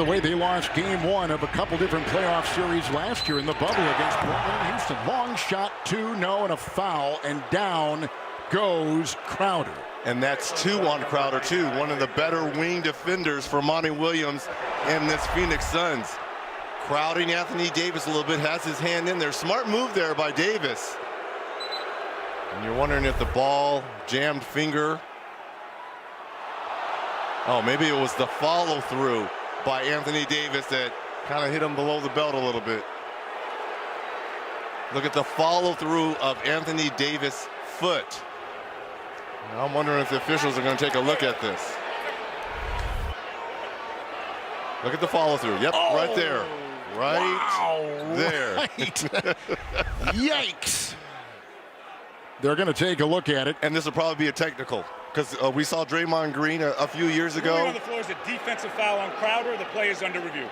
The way they lost game one of a couple different playoff series last year in the bubble against Portland and Houston. Long shot, 2, no, and a foul, and down goes Crowder. And that's 2 on Crowder, too. One of the better wing defenders for Monty Williams and this Phoenix Suns. Crowding Anthony Davis a little bit, has his hand in there. Smart move there by Davis. And you're wondering if the ball jammed finger. Oh, maybe it was the follow through by Anthony Davis that kind of hit him below the belt a little bit. Look at the follow through of Anthony Davis' foot. Now I'm wondering if the officials are going to take a look at this. Look at the follow through. Yep, right there. Right there. Right. Yikes. They're going to take a look at it. And this will probably be a technical, because we saw Draymond Green a few years ago. On the floor is a defensive foul on Crowder. The play is under review.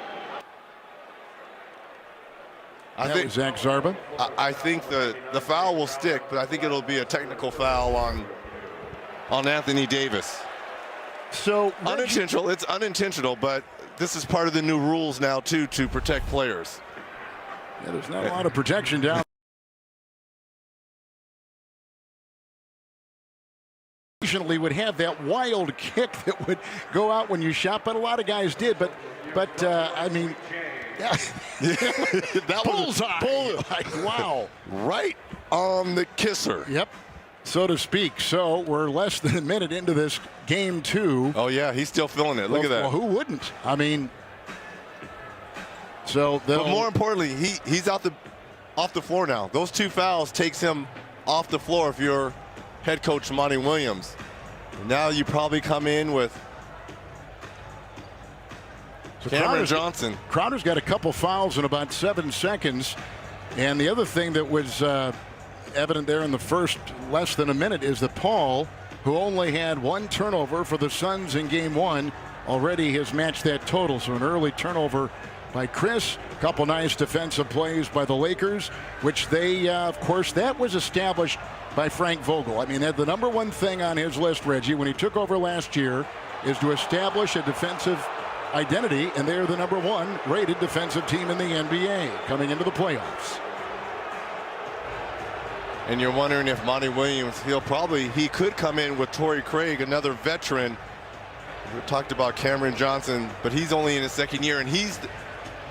I think Zach Zarba. I think the foul will stick, but I think it'll be a technical foul on Anthony Davis. So unintentional. It's unintentional, but this is part of the new rules now too, to protect players. Yeah, there's not a lot of protection down. Occasionally would have that wild kick that would go out when you shot, but a lot of guys did. But I mean, yeah. That was bullseye. Wow, right on the kisser. Yep, so to speak. So we're less than a minute into this game 2. Oh yeah, he's still feeling it. Look at that. Well, who wouldn't? I mean, so. But more importantly, he's off the floor now. Those 2 fouls takes him off the floor if you're head coach Monty Williams. Now you probably come in with Cameron Johnson. Crowder's got a couple fouls in about 7 seconds. And the other thing that was evident there in the first less than a minute is that Paul, who only had 1 turnover for the Suns in game 1, already has matched that total. So an early turnover by Chris. A couple nice defensive plays by the Lakers, which they, of course, that was established by Frank Vogel. I mean, the number one thing on his list, Reggie, when he took over last year, is to establish a defensive identity, and they're the number 1 rated defensive team in the NBA coming into the playoffs. And you're wondering if Monty Williams, he could come in with Torrey Craig, another veteran. We talked about Cameron Johnson, but he's only in his 2nd year, and he's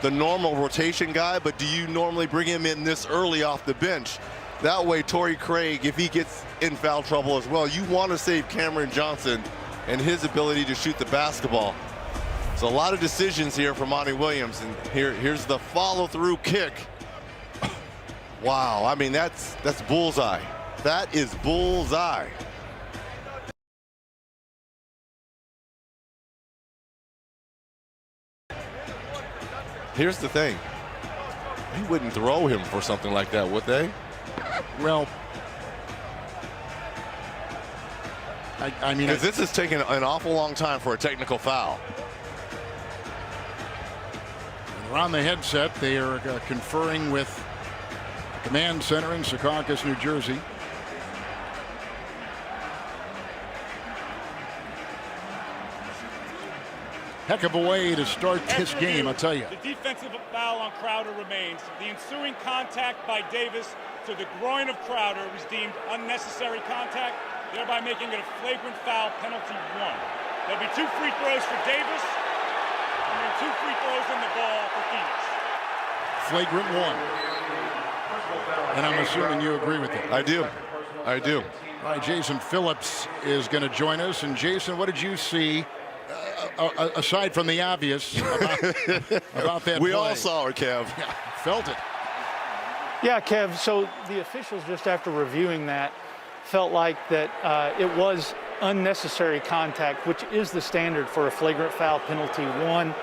the normal rotation guy. But do you normally bring him in this early off the bench? That way, Torrey Craig, if he gets in foul trouble as well, you want to save Cameron Johnson and his ability to shoot the basketball. So a lot of decisions here for Monty Williams, and here's the follow-through kick. Wow, I mean, that's bullseye. That is bullseye. Here's the thing. They wouldn't throw him for something like that, would they? Well, I mean, because this is taking an awful long time for a technical foul. They're on the headset. They are conferring with the command center in Secaucus, New Jersey. Heck of a way to start this game, I'll tell you. The defensive foul on Crowder remains. The ensuing contact by Davis to the groin of Crowder was deemed unnecessary contact, thereby making it a flagrant foul, penalty 1. There'll be 2 free throws for Davis, and then 2 free throws in the ball for Phoenix. Flagrant 1. And I'm assuming you agree with it. I do. I do. All right, Jason Phillips is going to join us. And Jason, what did you see? Aside from the obvious about that we play? all saw it, Kev. Yeah, felt it. Yeah, Kev, so the officials, just after reviewing that, felt like that it was unnecessary contact, which is the standard for a flagrant foul, penalty 1.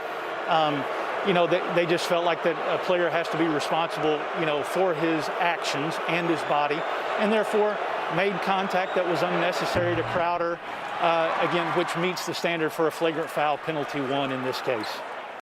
You know, they just felt like that a player has to be responsible, you know, for his actions and his body, and therefore made contact that was unnecessary to Crowder, again, which meets the standard for a flagrant foul, penalty 1 in this case.